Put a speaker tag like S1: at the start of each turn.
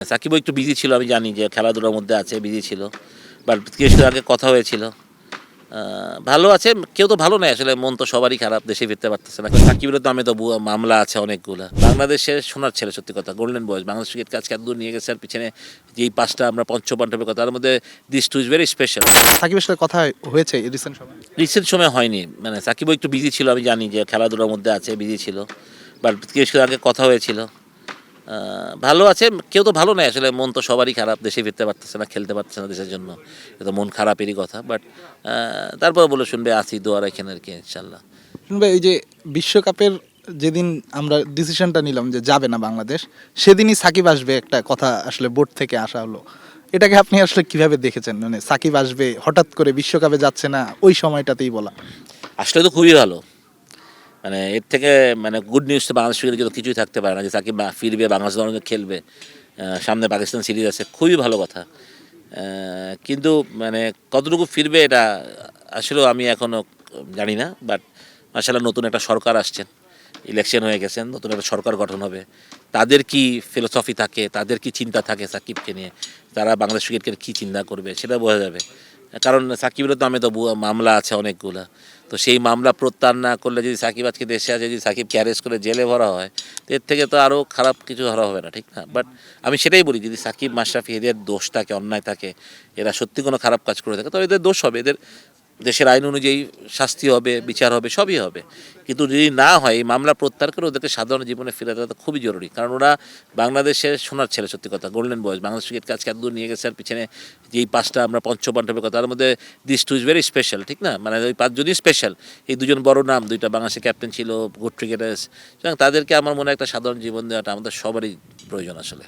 S1: সাকিবও একটু বিজি ছিল, আমি জানি যে খেলাধুলার মধ্যে আছে, বিজি ছিল। বাট কিছুদিন আগে কথা হয়েছিল। ভালো আছে, কেউ তো ভালো নাই আসলে, মন তো সবারই খারাপ, দেশে ফিরতে পারতেছে না। সাকিবের নামে তো মামলা আছে অনেকগুলা। বাংলাদেশের সোনার ছেলে, সত্যি কথা, গোল্ডেন বয়েজ। বাংলাদেশ ক্রিকেটকে আজকে এত দূর নিয়ে গেছে, আর পিছনে যেই পাঁচটা আমরা পঞ্চপাণ্ডবের কথা, তার মধ্যে this two is very special.
S2: সাকিবের সাথে কথা হয়েছে রিসেন্ট সময়?
S1: রিসেন্ট সময় হয়নি, মানে সাকিবও একটু বিজি ছিল, আমি জানি যে খেলাধুলার মধ্যে আছে, বিজি ছিল। বাট কিছুদিন আগে কথা হয়েছিল। ভালো আছে, কেউ তো ভালো নাই আসলে, মন তো সবারই খারাপ, দেশে ফিরতে পারতেছে না, খেলতে পারতেছে না দেশের জন্য। এটা মন খারাপেরই কথা। বাট তারপর বলে শুনবে, আছি দোয়ার এখানে আর কি, ইনশাল্লাহ।
S2: শুনবে, এই যে বিশ্বকাপের যেদিন আমরা ডিসিশনটা নিলাম যে যাবে না বাংলাদেশ, সেদিনই সাকিব আসবে একটা কথা আসলে বোর্ড থেকে আসা হলো। এটাকে আপনি আসলে কিভাবে দেখেছেন? মানে সাকিব আসবে হঠাৎ করে, বিশ্বকাপে যাচ্ছে না ওই সময়টাতেই বলা।
S1: আসলে তো খুবই ভালো, মানে এর থেকে মানে গুড নিউজ তো বাংলাদেশ ক্রিকেটের জন্য কিছুই থাকতে পারে না, যে সাকিব ফিরবে, বাংলাদেশ দলের খেলবে। সামনে পাকিস্তান সিরিজ আছে, খুবই ভালো কথা। কিন্তু মানে কতটুকু ফিরবে এটা আসলেও আমি এখনও জানি না। বাট মাশাআল্লাহ, নতুন একটা সরকার আসছেন, ইলেকশন হয়ে গেছেন, নতুন একটা সরকার গঠন হবে। তাদের কি ফিলোসফি থাকে, তাদের কি চিন্তা থাকে সাকিবকে নিয়ে, তারা বাংলাদেশ ক্রিকেটকে কী চিন্তা করবে সেটা বোঝা যাবে। কারণ সাকিবের নামে তো মামলা আছে অনেকগুলা। তো সেই মামলা প্রত্যাহার না করলে, যদি সাকিব আজকে দেশে আছে, যদি সাকিবকে অ্যারেস্ট করে জেলে ভরা হয়, তো এর থেকে তো আরও খারাপ কিছু ধরা হবে না, ঠিক না? বাট আমি সেটাই বলি, যদি সাকিব, মাশরাফি এদের দোষ থাকে, অন্যায় থাকে, এরা সত্যি কোনো খারাপ কাজ করে থাকে, তো এদের দোষ হবে, এদের দেশের আইন অনুযায়ী শাস্তি হবে, বিচার হবে, সবই হবে। কিন্তু যদি না হয়, এই মামলা প্রত্যাহার করে ওদেরকে সাধারণ জীবনে ফিরে দেওয়া খুবই জরুরি। কারণ ওরা বাংলাদেশের সোনার ছেলে, সত্যি কথা, গোল্ডেন বয়েজ। বাংলাদেশ ক্রিকেটকে আজকে এত দূর নিয়ে গেছে, আর পিছনে যেই পাঁচটা আমরা পঞ্চপাণ্ডবের কথা, তার মধ্যে this two is very special, ঠিক না? মানে ওই পাঁচজনই স্পেশাল। এই দুজন বড় নাম, দুইটা বাংলাদেশের ক্যাপ্টেন ছিল, গুড ক্রিকেটার্স। সুতরাং তাদেরকে আমার মনে হয় একটা সাধারণ জীবন দেওয়াটা আমাদের সবারই প্রয়োজন আসলে।